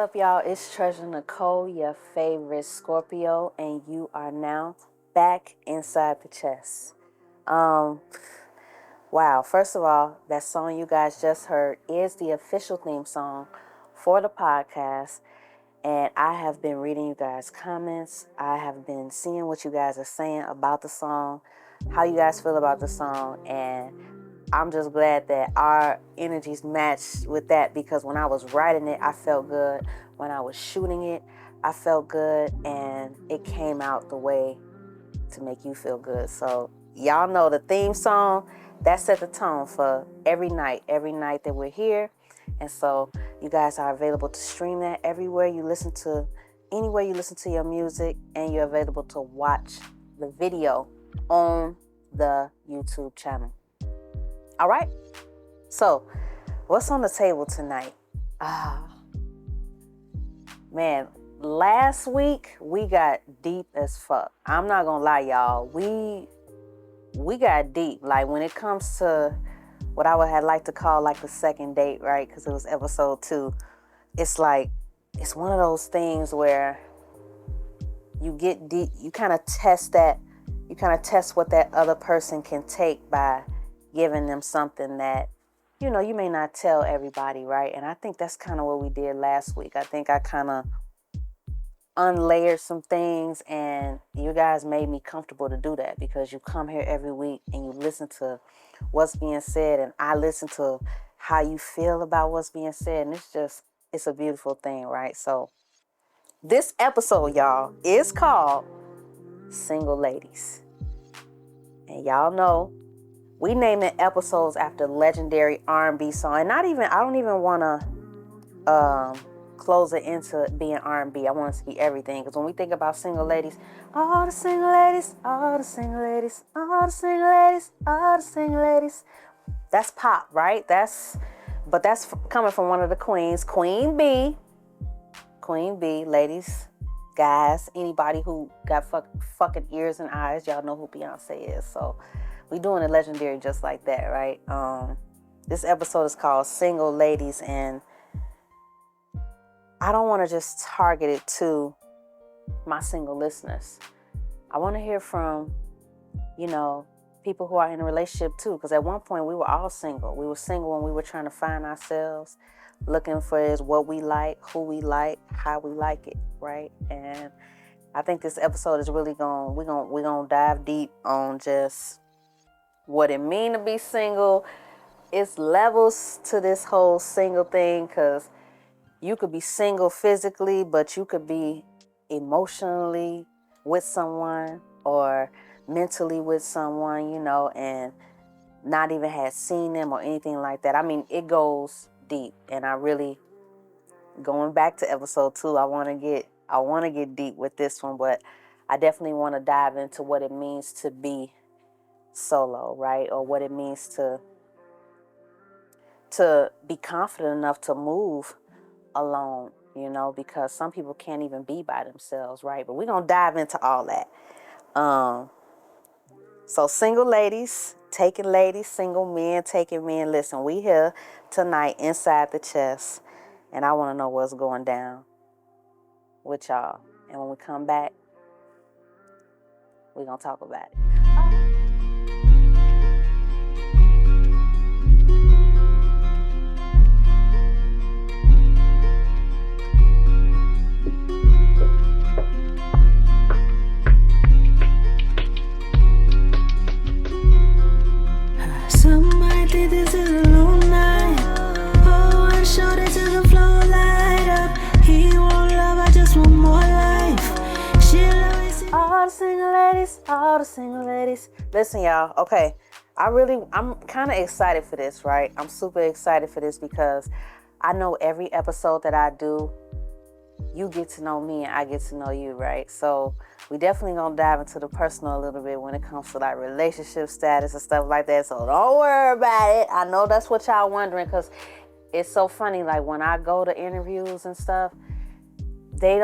up, y'all? It's Treasur Necole, your favorite Scorpio, and you are now back inside the chest. Wow, first of all, that song you guys just heard is the official theme song for the podcast, and I have been reading you guys' comments. I have been seeing what you guys are saying about the song, how you guys feel about the song, and I'm just glad that our energies matched with that, because when I was writing it, I felt good. When I was shooting it, I felt good, and it came out the way to make you feel good. So y'all know the theme song, that set the tone for every night that we're here. And so you guys are available to stream that anywhere you listen to your music, and you're available to watch the video on the YouTube channel. All right, so what's on the table tonight? Man, last week we got deep as fuck. I'm not gonna lie, y'all. We got deep. Like, when it comes to what I would have liked to call like the second date, right? Because it was episode 2. It's like, it's one of those things where you get deep. You kind of test what that other person can take by giving them something that, you may not tell everybody, right? And I think that's kind of what we did last week. I think I kind of unlayered some things, and you guys made me comfortable to do that, because you come here every week and you listen to what's being said, and I listen to how you feel about what's being said, and it's a beautiful thing, right? So this episode, y'all, is called Single Ladies. And y'all know we naming episodes after legendary R&B song. And I don't even want to close it into being R&B. I want it to be everything. Because when we think about single ladies, all the single ladies, all the single ladies, all the single ladies, all the single ladies. That's pop, right? That's coming from one of the queens, Queen B. Queen B, ladies, guys, anybody who got fucking ears and eyes, y'all know who Beyonce is. So we doing it legendary just like that, right? This episode is called Single Ladies, and I don't want to just target it to my single listeners. I want to hear from, people who are in a relationship too, because at one point we were all single. We were single when we were trying to find ourselves, looking for what we like, who we like, how we like it, right? And I think this episode is really we're gonna dive deep on just what it mean to be single. It's levels to this whole single thing, because you could be single physically, but you could be emotionally with someone or mentally with someone, and not even had seen them or anything like that. I mean, it goes deep, and I really, going back to episode 2, I want to get deep with this one, but I definitely want to dive into what it means to be solo, right? Or what it means to be confident enough to move alone, because some people can't even be by themselves, right? But we're going to dive into all that. So single ladies, taking ladies, single men, taking men. Listen, we here tonight inside the chest, and I want to know what's going down with y'all. And when we come back, we're going to talk about it. Somebody think this is a long night. Oh, and shorty to the floor, light up. He won't love, I just want more life. She'll always see all the single ladies. Listen, y'all, okay. I'm kind of excited for this, right? I'm super excited for this, because I know every episode that I do, you get to know me and I get to know you, right? So we definitely gonna dive into the personal a little bit when it comes to like relationship status and stuff like that. So don't worry about it. I know that's what y'all wondering, because it's so funny. Like, when I go to interviews and stuff, they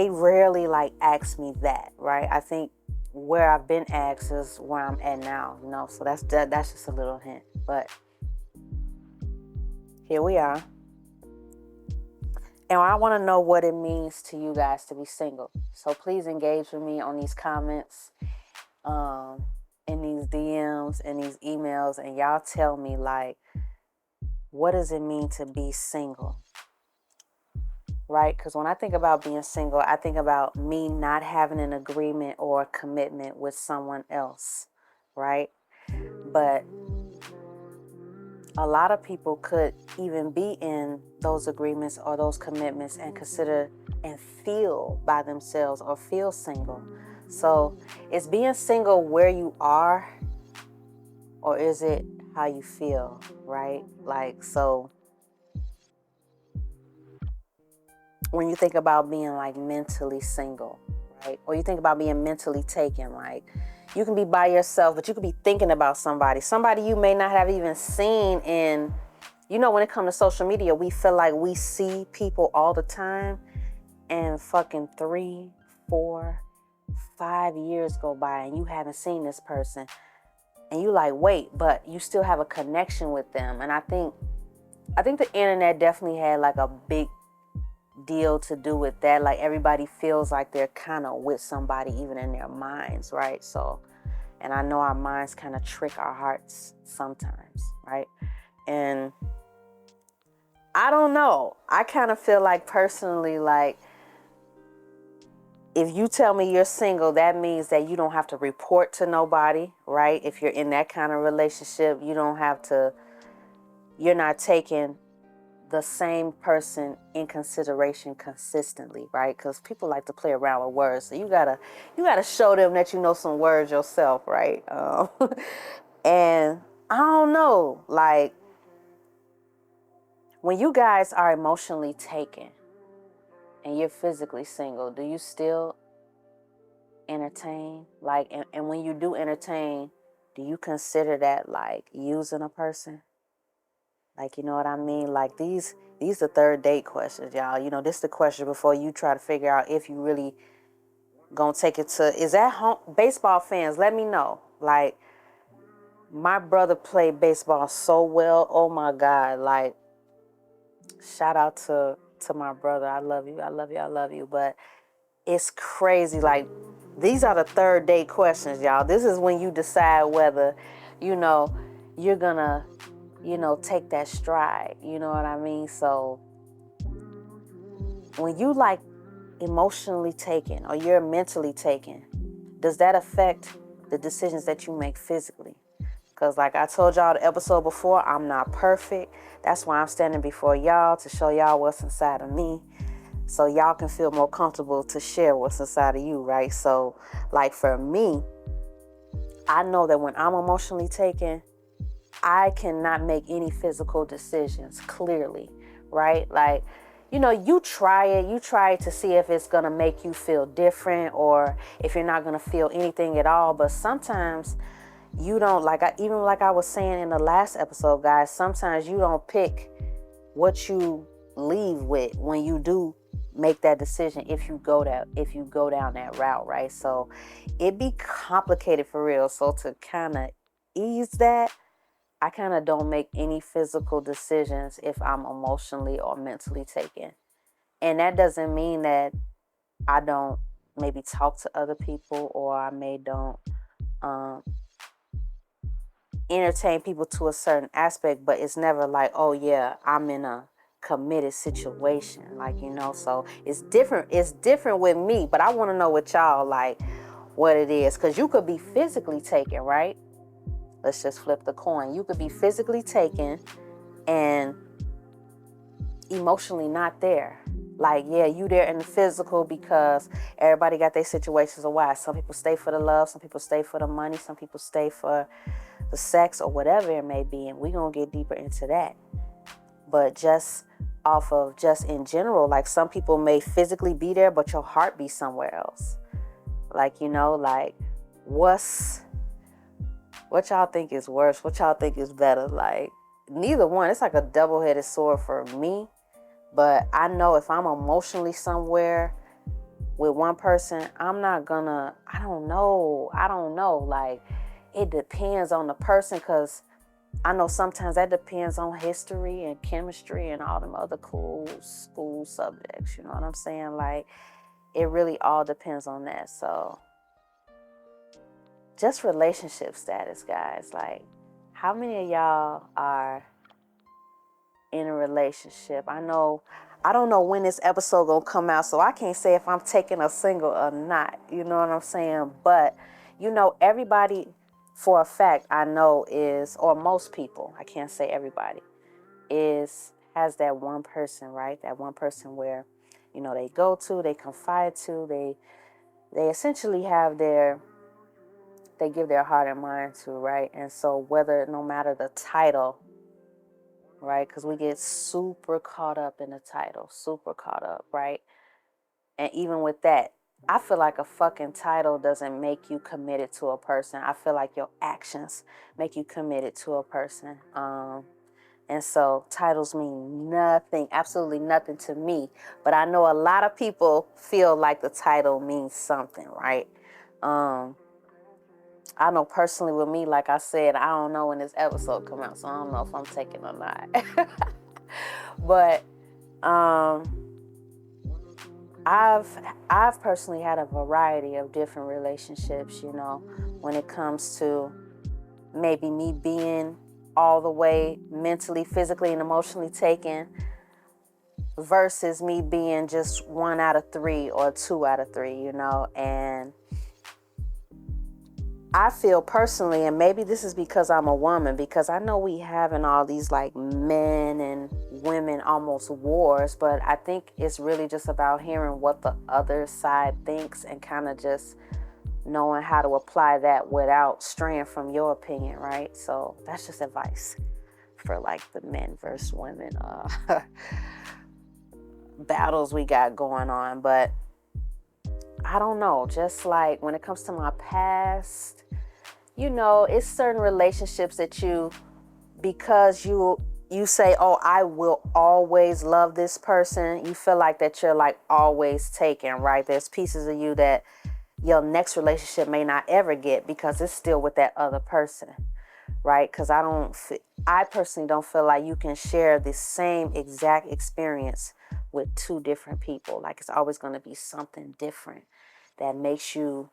rarely like ask me that, right? I think where I've been asked is where I'm at now, So that's just a little hint. But here we are. And I want to know what it means to you guys to be single. So please engage with me on these comments, in these DMs, and these emails, and y'all tell me, like, what does it mean to be single? Right? Because when I think about being single, I think about me not having an agreement or a commitment with someone else, right? But a lot of people could even be in those agreements or those commitments and consider and feel by themselves or feel single. So is being single where you are, or is it how you feel, right? Like, so when you think about being like mentally single, right? Or you think about being mentally taken, like you can be by yourself, but you could be thinking about somebody you may not have even seen in, when it comes to social media, we feel like we see people all the time, and fucking 3, 4, 5 years go by and you haven't seen this person, and you like, wait, but you still have a connection with them. And I think the internet definitely had like a big deal to do with that. Like everybody feels like they're kind of with somebody even in their minds, right? So, and I know our minds kind of trick our hearts sometimes, right? And I don't know, I kind of feel like personally, like if you tell me you're single, that means that you don't have to report to nobody, right? If you're in that kind of relationship, you're not taking the same person in consideration consistently, right? Because people like to play around with words, so you gotta show them that you know some words yourself, right? And I don't know, like when you guys are emotionally taken and you're physically single, do you still entertain? Like, and when you do entertain, do you consider that like using a person? Like, you know what I mean? Like these are third date questions, y'all. This is the question before you try to figure out if you really gonna take it to, is that home? Baseball fans, let me know. Like, my brother played baseball so well. Oh my God. Like, shout out to my brother. I love you. I love you. I love you. But it's crazy. Like, these are the third date questions, y'all. This is when you decide whether, you're gonna, take that stride. You know what I mean? So when you like emotionally taken or you're mentally taken, does that affect the decisions that you make physically? Because like I told y'all the episode before, I'm not perfect. That's why I'm standing before y'all, to show y'all what's inside of me, so y'all can feel more comfortable to share what's inside of you, right? So like for me, I know that when I'm emotionally taken, I cannot make any physical decisions clearly, right? Like, you try it to see if it's going to make you feel different or if you're not going to feel anything at all. But sometimes you don't, even like I was saying in the last episode, guys, sometimes you don't pick what you leave with when you do make that decision, if you go down that route, right? So it be complicated for real. So to kind of ease that, I kind of don't make any physical decisions if I'm emotionally or mentally taken. And that doesn't mean that I don't maybe talk to other people, or I don't entertain people to a certain aspect, but it's never like, oh yeah, I'm in a committed situation, so it's different with me. But I want to know with y'all, like, what it is, because you could be physically taken, right? Let's just flip the coin. You could be physically taken and emotionally not there. Like, yeah, you there in the physical because everybody got their situations of why. Some people stay for the love, some people stay for the money, some people stay for the sex or whatever it may be. And we're going to get deeper into that. But just off of just in general, like some people may physically be there, but your heart be somewhere else. Like, like what y'all think is worse? What y'all think is better? Like, neither one. It's like a double-headed sword for me. But I know if I'm emotionally somewhere with one person, I'm not gonna, I don't know. Like, it depends on the person, because I know sometimes that depends on history and chemistry and all them other cool school subjects. You know what I'm saying? Like, it really all depends on that. So, just relationship status, guys. Like, how many of y'all are in a relationship? I don't know when this episode gonna come out, so I can't say if I'm taking a single or not. You know what I'm saying? But, everybody for a fact I know is, or most people, I can't say everybody, has that one person, right? That one person where, they go to, they confide to, they essentially they give their heart and mind to, right? And so no matter the title, right? Because we get super caught up in the title, super caught up, right? And even with that, I feel like a fucking title doesn't make you committed to a person. I feel like your actions make you committed to a person. And so titles mean nothing, absolutely nothing to me. But I know a lot of people feel like the title means something, right? I know personally with me, like I said, I don't know when this episode come out, so I don't know if I'm taking or not. But I've personally had a variety of different relationships, when it comes to maybe me being all the way mentally, physically, and emotionally taken versus me being just 1 out of 3 or 2 out of 3, and I feel personally, and maybe this is because I'm a woman, because I know we having all these like men and women almost wars, but I think it's really just about hearing what the other side thinks and kind of just knowing how to apply that without straying from your opinion, right? So that's just advice for like the men versus women battles we got going on. But I don't know, just like when it comes to my past, it's certain relationships that because you say, oh, I will always love this person, you feel like that you're like always taken, right? There's pieces of you that your next relationship may not ever get because it's still with that other person, right? Because I personally don't feel like you can share the same exact experience with 2 different people. Like, it's always going to be something different that makes you,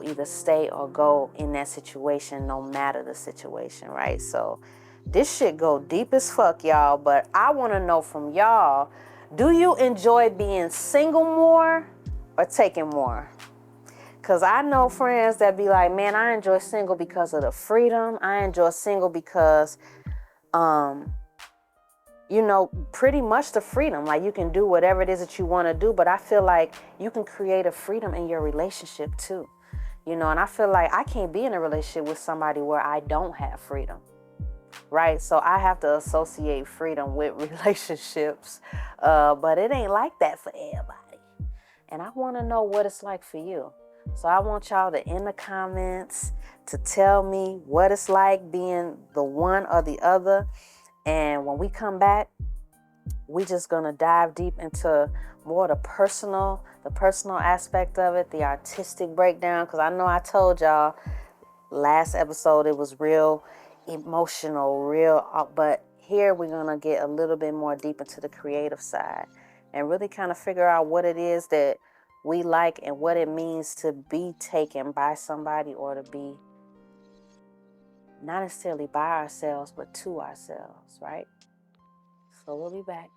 either stay or go in that situation, no matter the situation, right? So this shit go deep as fuck, y'all. But I want to know from y'all, do you enjoy being single more or taking more? Because I know friends that be like, man, I enjoy single because of the freedom. I enjoy single because, pretty much the freedom. Like, you can do whatever it is that you want to do. But I feel like you can create a freedom in your relationship too. And I feel like I can't be in a relationship with somebody where I don't have freedom, right? So I have to associate freedom with relationships. But it ain't like that for everybody. And I want to know what it's like for you. So I want y'all to, in the comments, to tell me what it's like being the one or the other. And when we come back, we just gonna dive deep into more the personal aspect of it, the artistic breakdown. Because I know I told y'all last episode it was real emotional, but here we're gonna get a little bit more deep into the creative side and really kind of figure out what it is that we like and what it means to be taken by somebody, or to be not necessarily by ourselves, but to ourselves, right? So we'll be back.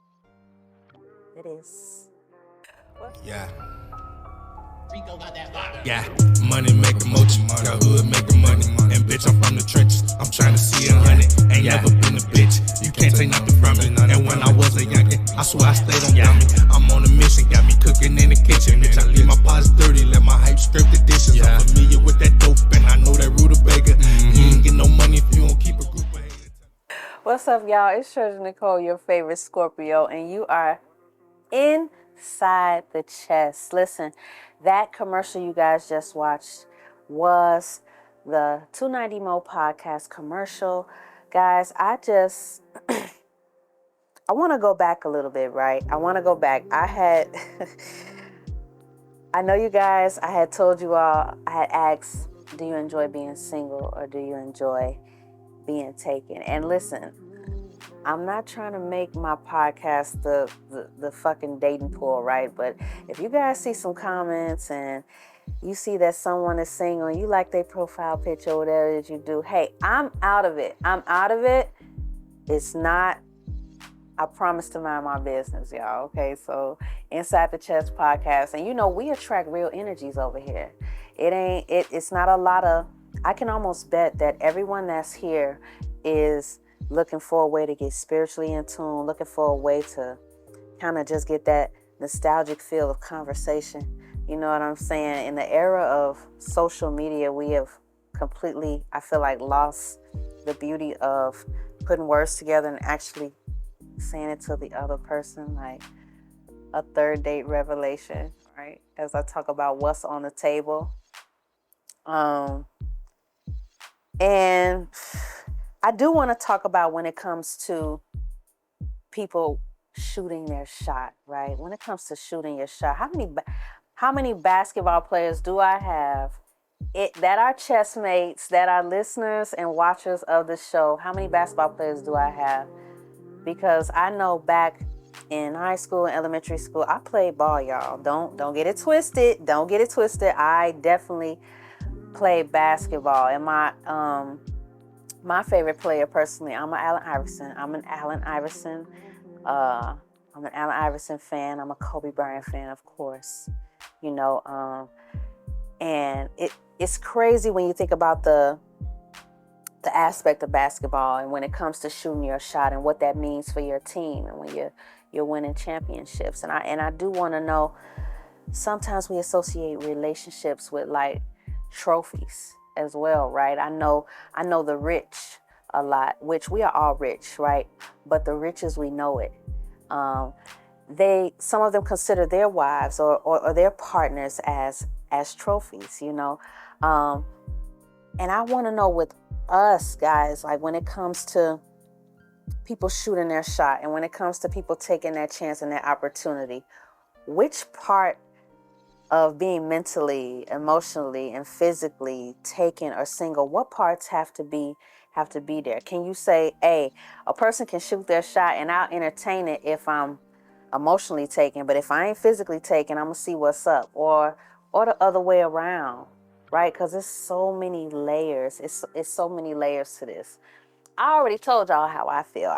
It is. Yeah. Yeah, money make the motion, the hood make the money. And bitch, I'm from the trenches, I'm trying to see 100. Ain't never been a bitch, you can't take nothing from me. And when I was a youngin', I swear I stayed on dummy. I'm on a mission, got me cooking in the kitchen. Bitch, I leave my pots dirty, let my hype scrape the dishes. I'm familiar with that dope, and I know that rutabaga. You ain't get no money if you don't keep a group of haters. What's up, y'all? It's Treasur Necole, your favorite Scorpio, and you are inside the chest. Listen, that commercial you guys just watched was the 290 Mo podcast commercial. Guys, I want to go back a little bit, right? I want to go back. I know you guys, I had told you all, I had asked, do you enjoy being single or do you enjoy being taken. And listen, I'm not trying to make my podcast the fucking dating pool, right? But if you guys see some comments and you see that someone is single and you like their profile picture or whatever that you do, hey, I'm out of it. I'm out of it. It's not, I promise to mind my business, y'all. Okay, so Inside the Chest podcast. And you know, we attract real energies over here. It's not a lot of, I can almost bet that everyone that's here is looking for a way to get spiritually in tune, looking for a way to kind of just get that nostalgic feel of conversation. You know what I'm saying? In the era of social media, we have completely, I feel like, lost the beauty of putting words together and actually saying it to the other person, like a third date revelation, right? As I talk about what's on the table. And I do want to talk about when it comes to people shooting their shot, right? When it comes to shooting your shot, how many basketball players do I have that are chess mates, that are listeners and watchers of the show? How many basketball players do I have? Because I know back in high school and elementary school, I played ball, y'all. Don't get it twisted. Don't get it twisted. I definitely played basketball. And my favorite player personally, I'm an Allen Iverson. I'm an Allen Iverson fan. I'm a Kobe Bryant fan, of course. You know, and it's crazy when you think about the aspect of basketball and when it comes to shooting your shot and what that means for your team and when you're winning championships. And I do want to know, sometimes we associate relationships with like trophies as well, right? I know the rich a lot, which we are all rich, right? But the rich as we know it, some of them consider their wives or their partners as trophies, you know. And I want to know with us guys, like when it comes to people shooting their shot and when it comes to people taking that chance and that opportunity, which part of being mentally, emotionally, and physically taken or single, what parts have to be there? Can you say, hey, a person can shoot their shot and I'll entertain it if I'm emotionally taken, but if I ain't physically taken, I'm gonna see what's up, or the other way around, right? Because it's so many layers. It's so many layers to this. I already told y'all how I feel.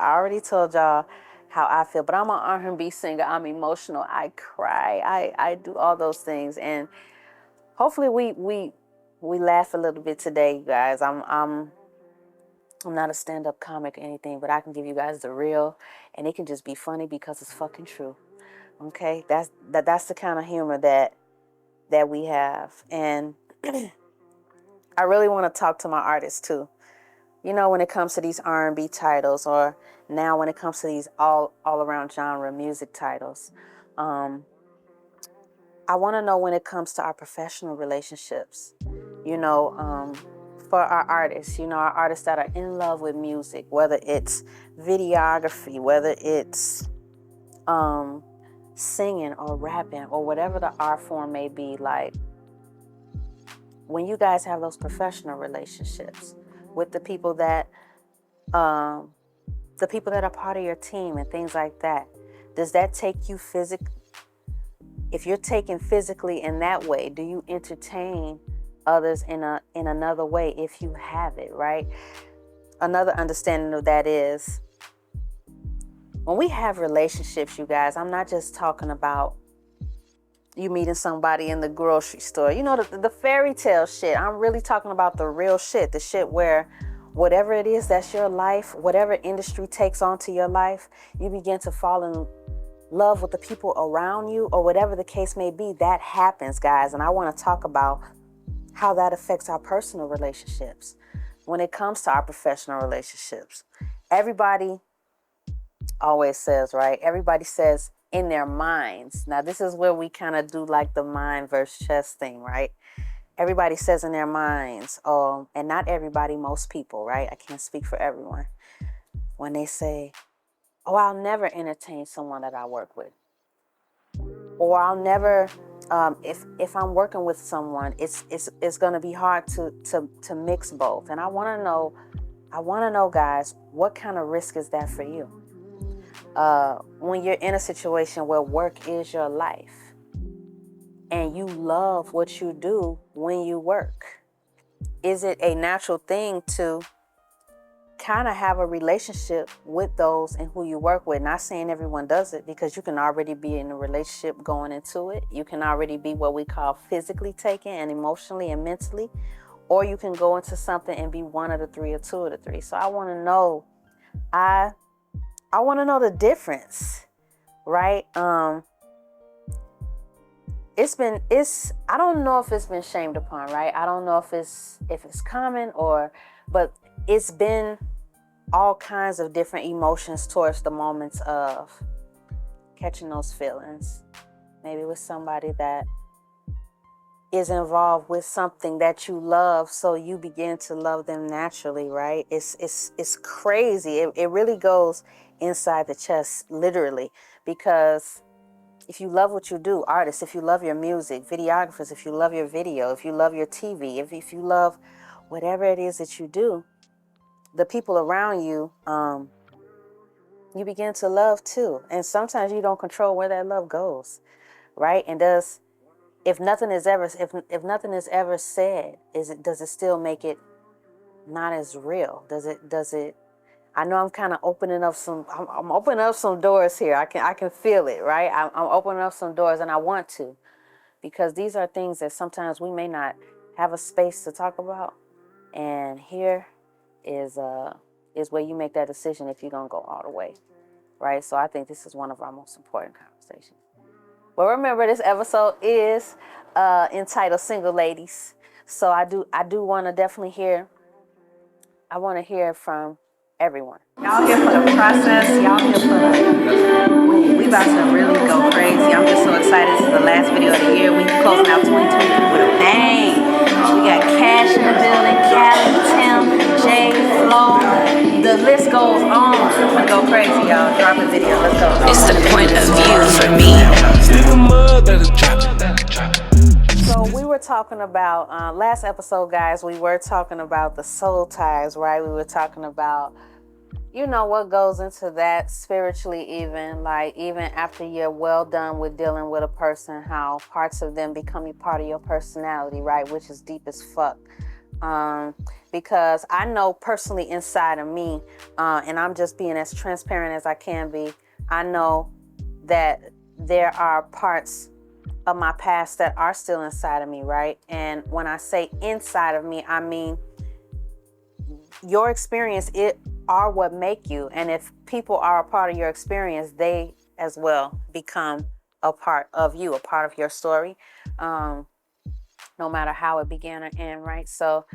But I'm an R&B singer. I'm emotional. I cry. I do all those things, and hopefully we laugh a little bit today, you guys. I'm not a stand-up comic or anything, but I can give you guys the real, and it can just be funny because it's fucking true. Okay, that's the kind of humor that we have, and I really want to talk to my artists too. You know, when it comes to these R&B titles, or now when it comes to these all around genre music titles, I want to know when it comes to our professional relationships. You know, for our artists, you know, our artists that are in love with music, whether it's videography, whether it's singing or rapping or whatever the art form may be, like when you guys have those professional relationships with the people that are part of your team and things like that, does that take you physically? If you're taken physically in that way, do you entertain others in another way if you have it, right? Another understanding of that is when we have relationships, you guys, I'm not just talking about you meeting somebody in the grocery store, you know, the fairy tale shit. I'm really talking about the real shit, the shit where whatever it is that's your life, whatever industry takes onto your life, you begin to fall in love with the people around you, or whatever the case may be. That happens, guys. And I want to talk about how that affects our personal relationships when it comes to our professional relationships. Everybody always says, right? Everybody says in their minds. Now, this is where we kind of do like the mind versus chest thing, right? Everybody says in their minds, and not everybody, most people, right? I can't speak for everyone. When they say, oh, I'll never entertain someone that I work with. Or I'll never, if I'm working with someone, it's going to be hard to mix both. And I want to know I want to know, guys, what kind of risk is that for you? When you're in a situation where work is your life and you love what you do when you work, is it a natural thing to kind of have a relationship with those and who you work with? Not saying everyone does it, because you can already be in a relationship going into it. You can already be what we call physically taken and emotionally and mentally, or you can go into something and be one of the three or two of the three. So I want to know, I want to know the difference, right? I don't know if it's been shamed upon, right? I don't know if it's common but it's been all kinds of different emotions towards the moments of catching those feelings. Maybe with somebody that is involved with something that you love, so you begin to love them naturally, right? It's crazy. It really goes inside the chest, literally, because if you love what you do, artists, if you love your music, videographers, if you love your video, if you love your TV, if you love whatever it is that you do, the people around you, you begin to love too. And sometimes you don't control where that love goes, right? And if nothing is ever said, does it still make it not as real? Does it? I know I'm kind of opening up I'm opening up some doors here. I can feel it, right? I'm opening up some doors, and I want to, because these are things that sometimes we may not have a space to talk about. And here is where you make that decision if you're gonna go all the way, right? So I think this is one of our most important conversations. Well, remember, this episode is entitled "Single Ladies," so I do want to definitely hear. I want to hear from everyone. Y'all here for the process. Y'all here for we about to really go crazy. I'm just so excited. This is the last video of the year. We closing out 2020 with a bang. We got Cash in the building, Callie, Tim, Jay, Flo. The list goes on. We're gonna go crazy, y'all. Drop a video. Let's go. It's the point of view for me. So we were talking about, last episode, guys, we were talking about the soul ties, right? We were talking about, what goes into that spiritually, even after you're well done with dealing with a person, how parts of them become a part of your personality, right? Which is deep as fuck. Because I know personally inside of me, and I'm just being as transparent as I can be, I know that there are parts of my past that are still inside of me, right? And when I say inside of me, I mean your experience, it are what make you. And if people are a part of your experience, they as well become a part of you, a part of your story, no matter how it began or end, right? So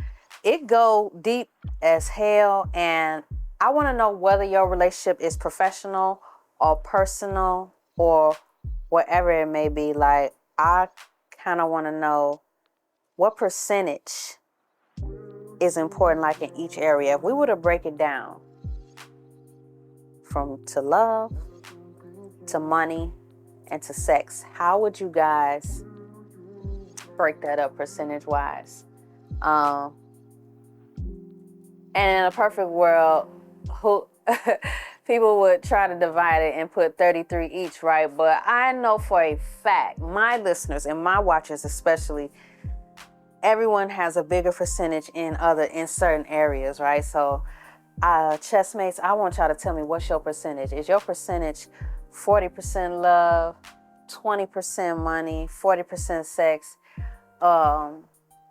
it go deep as hell, and I want to know whether your relationship is professional or personal or whatever it may be. Like, I kind of want to know what percentage is important, like in each area. If we were to break it down to love, to money, and to sex, how would you guys break that up percentage-wise? And in a perfect world, people would try to divide it and put 33 each, right? But I know for a fact, my listeners and my watchers especially, everyone has a bigger percentage in certain areas, right? So, chessmates, I want y'all to tell me, what's your percentage? Is your percentage 40% love, 20% money, 40% sex?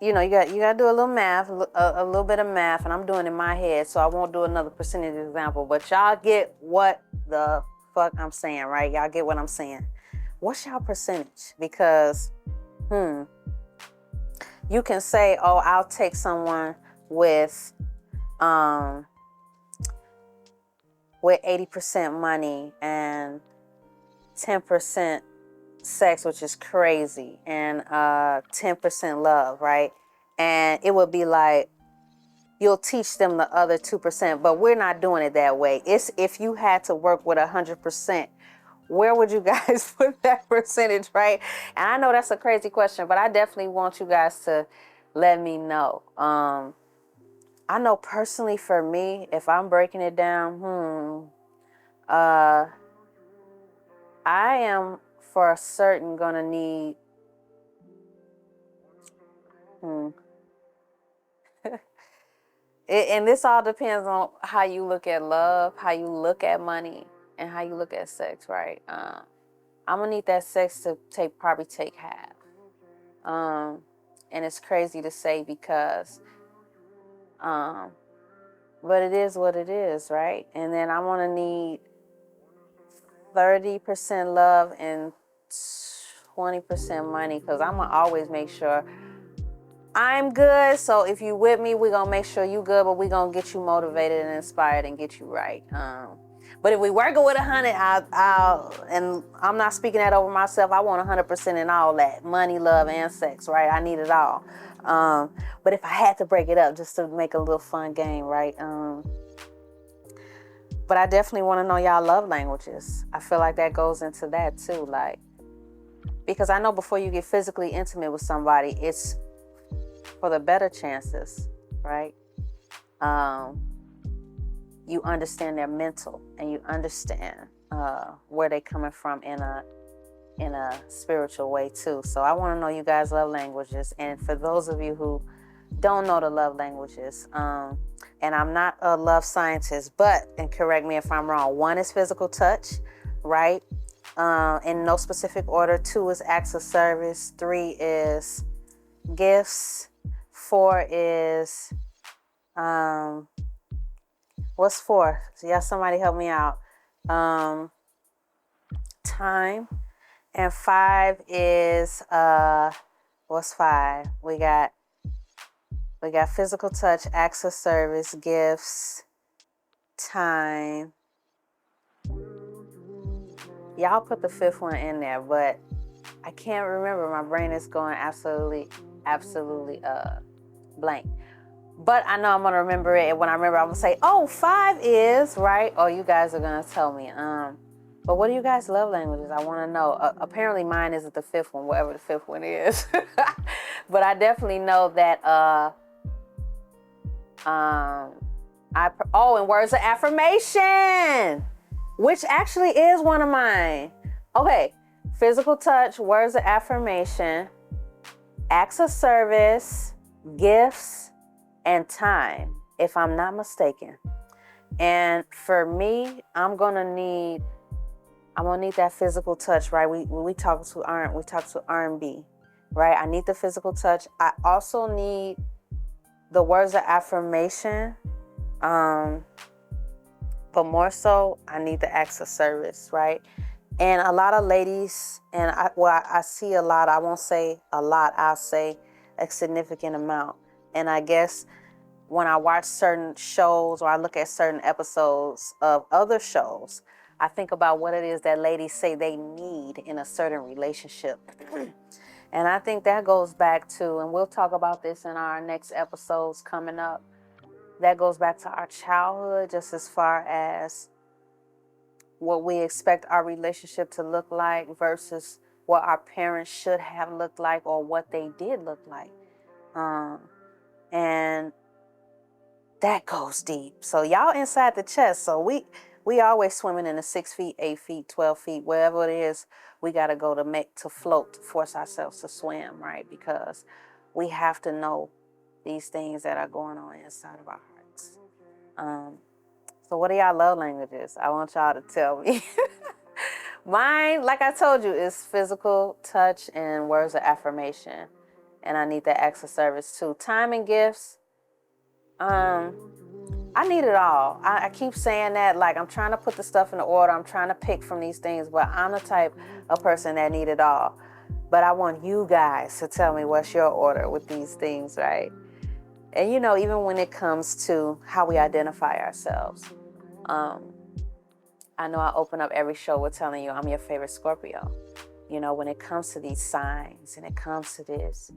You got to do a little math, a little bit of math, and I'm doing it in my head, so I won't do another percentage example. But y'all get what the fuck I'm saying, right? Y'all get what I'm saying. What's y'all percentage? Because, you can say, oh, I'll take someone with 80% money and 10% sex, which is crazy, and 10% love, right? And it would be like, you'll teach them the other 2%, but we're not doing it that way. It's if you had to work with 100%, where would you guys put that percentage, right? And I know that's a crazy question, but I definitely want you guys to let me know. I know personally for me, if I'm breaking it down, I am for certain gonna need, and this all depends on how you look at love, how you look at money, and how you look at sex, right? I'm gonna need that sex to probably take half. And it's crazy to say because, but it is what it is, right? And then I'm gonna need 30% love and 20% money, because I'm gonna always make sure I'm good. So if you with me, we're gonna make sure you good, but we're gonna get you motivated and inspired and get you right. But if we working with 100, and I'm not speaking that over myself, I want 100% in all that. Money, love, and sex, right? I need it all. But if I had to break it up just to make a little fun game, right? But I definitely want to know y'all love languages. I feel like that goes into that too. Like, because I know before you get physically intimate with somebody, it's for the better chances, right? You understand their mental, and you understand where they're coming from in a spiritual way too. So I want to know you guys' love languages. And for those of you who don't know the love languages, and I'm not a love scientist, but, and correct me if I'm wrong, 1 is physical touch, right? In no specific order. 2 is acts of service. 3 is gifts. 4 is, what's 4? So yeah, somebody help me out. Time. And 5 is, what's 5? We got physical touch, acts of service, gifts, time. Y'all put the 5th one in there, but I can't remember. My brain is going absolutely blank. But I know I'm gonna remember it. And when I remember, I'm gonna say, oh, 5 is, right? Oh, you guys are gonna tell me. But what do you guys' love languages? I wanna know. Apparently mine isn't the 5th one, whatever the 5th one is. But I definitely know that, and words of affirmation, which actually is one of mine. Okay, physical touch, words of affirmation, acts of service, gifts, and time, if I'm not mistaken. And for me, I'm gonna need that physical touch, right? When we talk to R&B, right? I need the physical touch. I also need the words of affirmation, but more so, I need the acts of service, right? And a lot of ladies, and I see a lot, I won't say a lot, I'll say a significant amount. And I guess when I watch certain shows or I look at certain episodes of other shows, I think about what it is that ladies say they need in a certain relationship. And I think that goes back to, and we'll talk about this in our next episodes coming up, that goes back to our childhood, just as far as what we expect our relationship to look like versus what our parents should have looked like or what they did look like. And that goes deep. So y'all inside the chest. So we always swimming in the 6 feet, 8 feet, 12 feet, wherever it is, we got to go to float, to force ourselves to swim, right? Because we have to know these things that are going on inside of our hearts. So what are y'all love languages? I want y'all to tell me. Mine, like I told you, is physical touch and words of affirmation. And I need the acts of service too. Time and gifts. I need it all. I keep saying that, like I'm trying to put the stuff in the order. I'm trying to pick from these things, but I'm the type of person that need it all. But I want you guys to tell me what's your order with these things, right? And even when it comes to how we identify ourselves, I know I open up every show with telling you I'm your favorite Scorpio. When it comes to these signs and it comes to this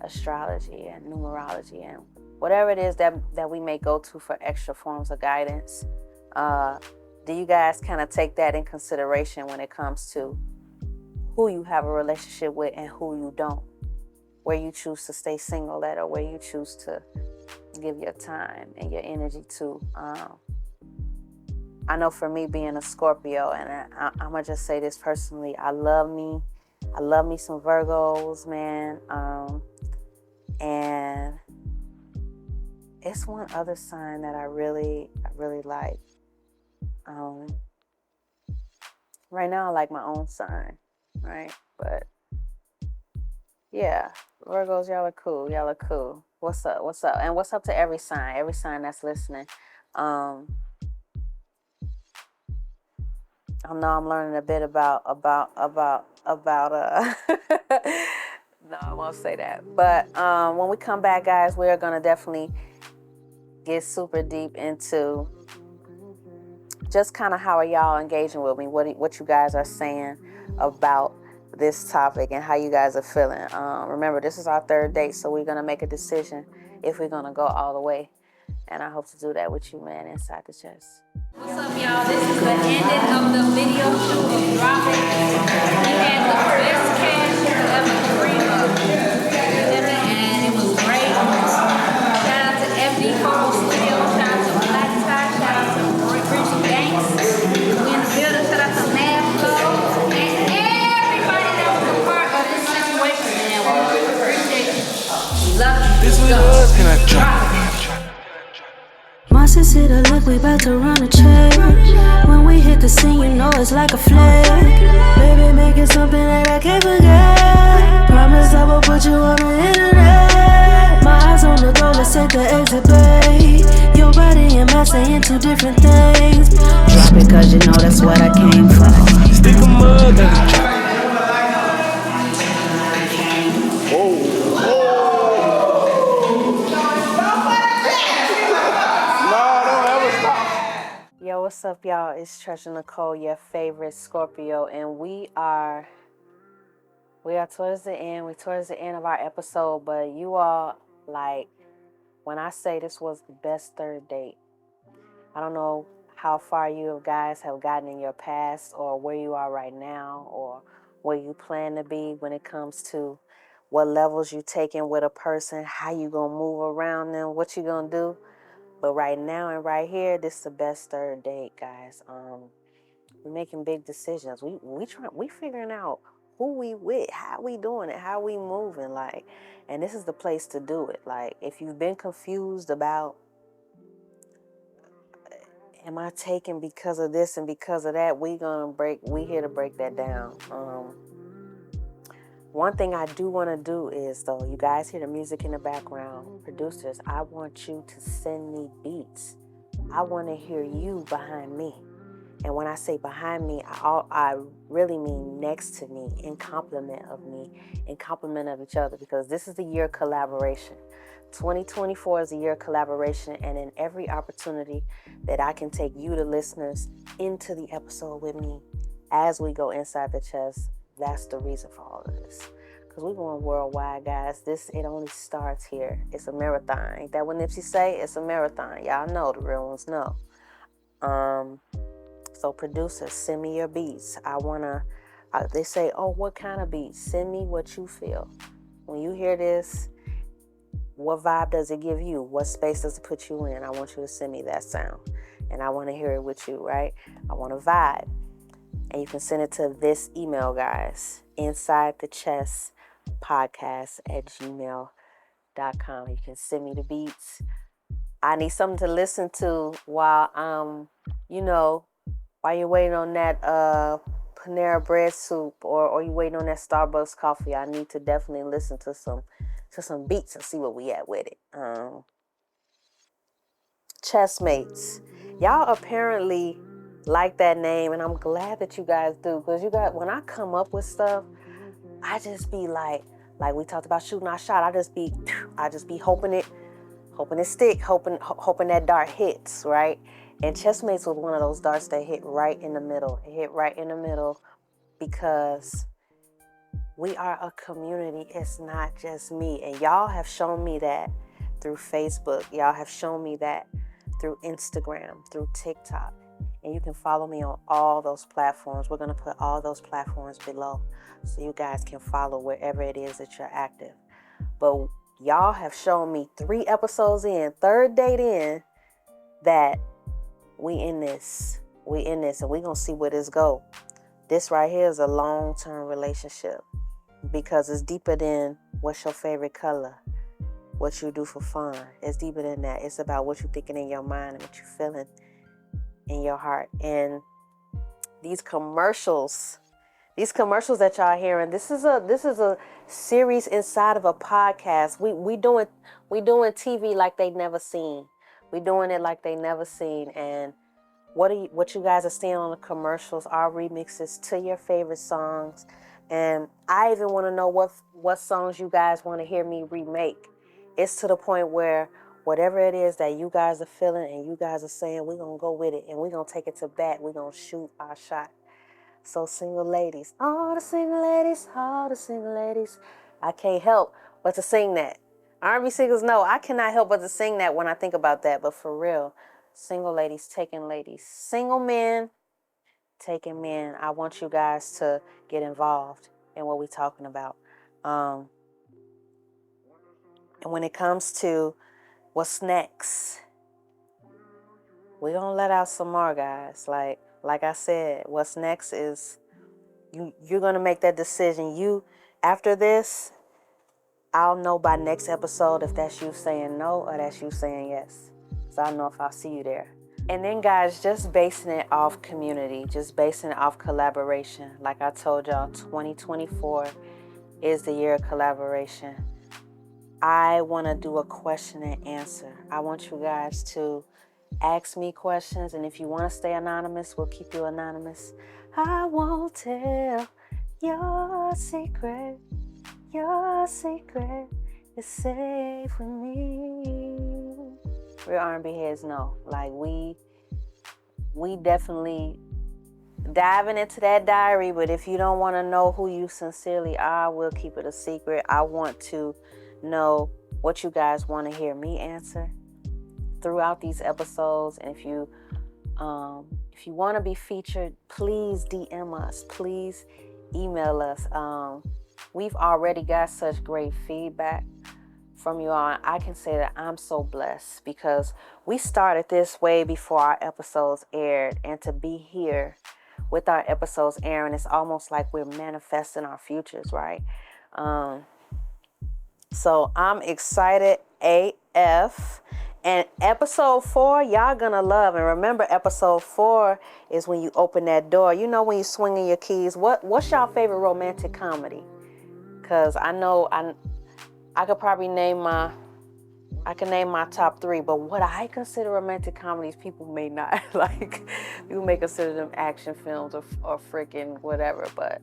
astrology and numerology and whatever it is that we may go to for extra forms of guidance, do you guys kind of take that in consideration when it comes to who you have a relationship with and who you don't? Where you choose to stay single at, or where you choose to give your time and your energy to. I know for me being a Scorpio, and I'm gonna just say this personally, I love me some Virgos, man. And it's one other sign that I really like. Right now I like my own sign, right? But yeah, Virgos, y'all are cool. What's up? And what's up to every sign that's listening. I know I'm learning a bit about no, I won't say that. But when we come back, guys, we're gonna definitely get super deep into just kind of how are y'all engaging with me, what you guys are saying about this topic and how you guys are feeling. Remember, this is our third date, so we're gonna make a decision if we're gonna go all the way. And I hope to do that with you, man, inside the chest. What's up, y'all? This is the ending of the video shoot of Drop It. We had the best cash you could ever dream of. And it was great. Shout out to Ep.3 Studio. Shout out to Black Tie. Shout out to Richie Banks. We in the building. Shout out to Mad Flow. And everybody that was a part of this situation, man. We appreciate you. We love you. This is us. Can I drop it? My sister, the look, we bout to run a check. When we hit the scene, you know it's like a flag. Baby, make it something that I can't forget. Promise I will put you on the internet. My eyes on the door, let's take the exit, babe. Your body and mind saying two different things. Drop it, cause you know that's what I came for. Stick a mug in the drop. Yo, what's up, y'all? It's Treasur Necole, your favorite Scorpio, and we are towards the end. We're towards the end of our episode, but you all, like, when I say this was the best third date, I don't know how far you guys have gotten in your past or where you are right now or where you plan to be when it comes to what levels you taking with a person, how you gonna move around them, what you gonna do. But right now and right here, this is the best third date, guys. We're making big decisions. We figuring out who we with, how we doing it, how we moving, like, and this is the place to do it. Like, if you've been confused about, am I taking because of this and because of that, we here to break that down. One thing I do want to do is, though, you guys hear the music in the background, producers, I want you to send me beats. I want to hear you behind me. And when I say behind me, I really mean next to me, in compliment of me, in compliment of each other, because this is the year of collaboration. 2024 is a year of collaboration, and in every opportunity that I can take you, the listeners, into the episode with me as we go inside the chest, that's the reason for all of this. Because we're going worldwide, guys. It only starts here. It's a marathon. Ain't that what Nipsey say? It's a marathon. Y'all know, the real ones know. So producers, send me your beats. They say, oh, what kind of beats? Send me what you feel. When you hear this, what vibe does it give you? What space does it put you in? I want you to send me that sound. And I want to hear it with you, right? I want a vibe. And you can send it to this email, guys. insidethechesspodcast@gmail.com. You can send me the beats. I need something to listen to while while you're waiting on that Panera bread soup or you waiting on that Starbucks coffee. I need to definitely listen to some beats and see where we at with it. Chessmates. Y'all apparently like that name, and I'm glad that you guys do, because when I come up with stuff, I just be like we talked about shooting our shot. I just be hoping it stick, hoping that dart hits, right? And Chessmates was one of those darts that hit right in the middle. It hit right in the middle because we are a community. It's not just me. And y'all have shown me that through Facebook. Y'all have shown me that through Instagram, through TikTok. And you can follow me on all those platforms. We're going to put all those platforms below so you guys can follow wherever it is that you're active. But y'all have shown me 3 episodes in, 3rd date in, that we in this, and we gonna see where this go. This right here is a long-term relationship because it's deeper than what's your favorite color, what you do for fun. It's deeper than that. It's about what you're thinking in your mind and what you're feeling in your heart. And these commercials that y'all hearing, this is a series inside of a podcast. We doing TV like they never seen. We doing it like they never seen. And what you guys are seeing on the commercials are remixes to your favorite songs. And I even want to know what songs you guys want to hear me remake. It's to the point where whatever it is that you guys are feeling and you guys are saying, we're going to go with it and we're going to take it to bat. We're going to shoot our shot. So single ladies, all the single ladies, I can't help but to sing that. R&B singles, no, I cannot help but to sing that when I think about that. But for real, single ladies taking ladies. Single men taking men. I want you guys to get involved in what we're talking about. And when it comes to what's next, we're going to let out some more, guys. Like I said, what's next is you're going to make that decision. After this, I'll know by next episode if that's you saying no or that's you saying yes. So I'll know if I'll see you there. And then, guys, just basing it off community, just basing it off collaboration. Like I told y'all, 2024 is the year of collaboration. I want to do a question and answer. I want you guys to ask me questions, and if you want to stay anonymous, we'll keep you anonymous. I won't tell your secret. Your secret is safe with me. Real R&B heads know. Like, we definitely diving into that diary, but if you don't want to know who you sincerely are, we'll keep it a secret. I want to know what you guys want to hear me answer throughout these episodes. And if you want to be featured, please DM us. Please email us. We've already got such great feedback from you all. I can say that I'm so blessed because we started this way before our episodes aired, and to be here with our episodes airing, it's almost like we're manifesting our futures, right? So I'm excited AF. And episode 4, y'all gonna love. And remember, episode 4 is when you open that door. You know, when you swinging your keys. What's y'all favorite romantic comedy? Because I know I could probably name my top 3, but what I consider romantic comedies, people may not. Like, people may consider them action films or freaking whatever. But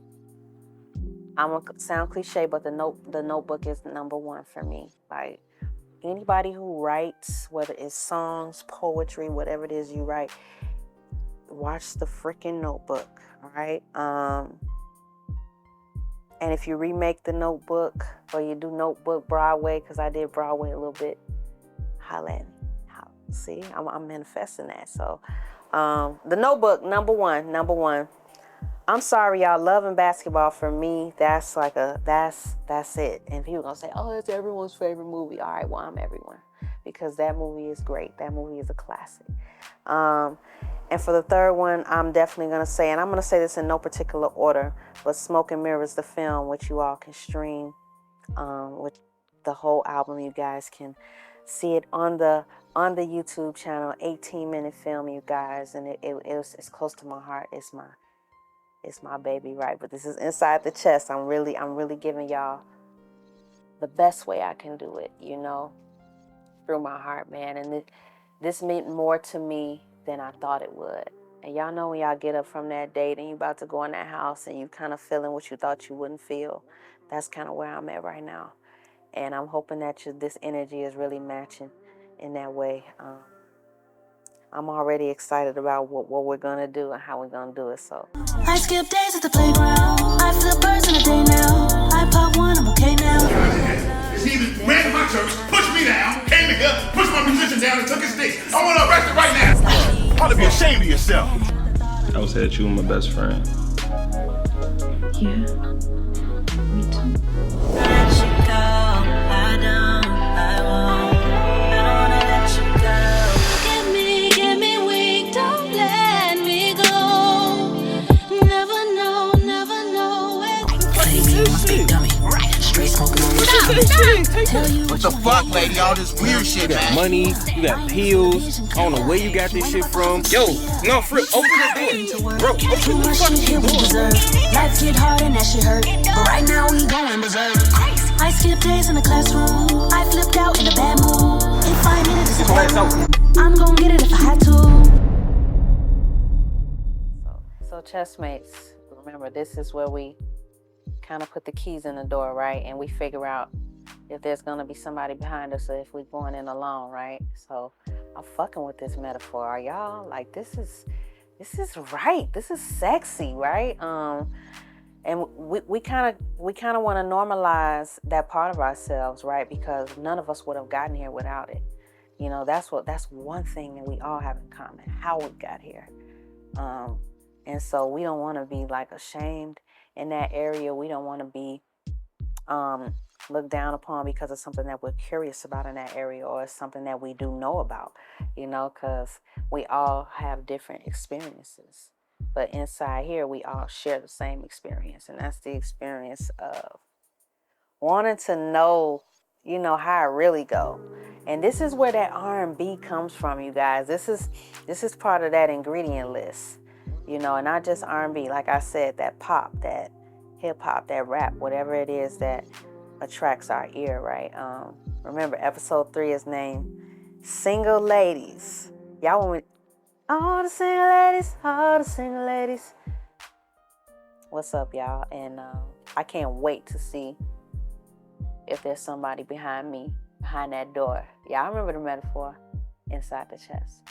I'm gonna sound cliche, but the Notebook is number 1 for me. Like, anybody who writes, whether it's songs, poetry, whatever it is you write, watch the freaking Notebook, all right? And if you remake the Notebook or you do Notebook Broadway, because I did Broadway a little bit, holla at me. See, I'm manifesting that. So the Notebook, number one. I'm sorry, y'all. Love and Basketball, for me, that's it. And people gonna say, oh, it's everyone's favorite movie. All right, well, I'm everyone, because that movie is great. That movie is a classic. And for the third one, I'm definitely gonna say, and I'm gonna say this in no particular order, but Smoke and Mirrors, the film, which you all can stream, with the whole album. You guys can see it on the YouTube channel. 18-minute film, you guys, and it's close to my heart. It's my baby, right? But this is Inside the Chest. I'm really giving y'all the best way I can do it, you know, through my heart, man. And this meant more to me than I thought it would. And y'all know when y'all get up from that date and you about to go in that house and you kind of feeling what you thought you wouldn't feel. That's kind of where I'm at right now. And I'm hoping that this energy is really matching in that way. I'm already excited about what we're gonna do and how we're gonna do it. So I skip days at the playground. I flip birds in a day now. I pop one, I'm okay now. He ran to my church, pushed me down, came in here, pushed my musician down, and took his stick. I want to arrest him right now. You ought to be ashamed of yourself. I was had you my best friend. Yeah, me too. I should go, I don't What the fuck, lady? All this weird shit, You got man. money, you got pills. I don't know where you got this shit from. Yo, no, for real, open the door. Bro, Too open the much shit fucking here we door. deserve. Life get hard and that shit hurt. But right now we going berserk. I skipped days in the classroom. I flipped out in a bad mood. In 5 minutes, it's I'm gonna get it if I had to. So chessmates, remember this is where we kind of put the keys in the door, right? And we figure out if there's gonna be somebody behind us or if we're going in alone, right? So I'm fucking with this metaphor. Are y'all like this is right? This is sexy, right? And we kind of want to normalize that part of ourselves, right? Because none of us would have gotten here without it. You know, that's one thing that we all have in common, how we got here. And so we don't want to be like ashamed in that area. We don't want to be looked down upon because of something that we're curious about in that area or something that we do know about, you know, because we all have different experiences. But inside here, we all share the same experience, and that's the experience of wanting to know, you know, how it really go. And this is where that R&B comes from, you guys. This is part of that ingredient list, you know, and not just R&B. Like I said, that pop, that hip hop, that rap, whatever it is that attracts our ear, right? Remember, episode 3 is named Single Ladies. Y'all want me? All the single ladies. What's up, y'all? And I can't wait to see if there's somebody behind me, behind that door. Yeah, I remember the metaphor, inside the chest.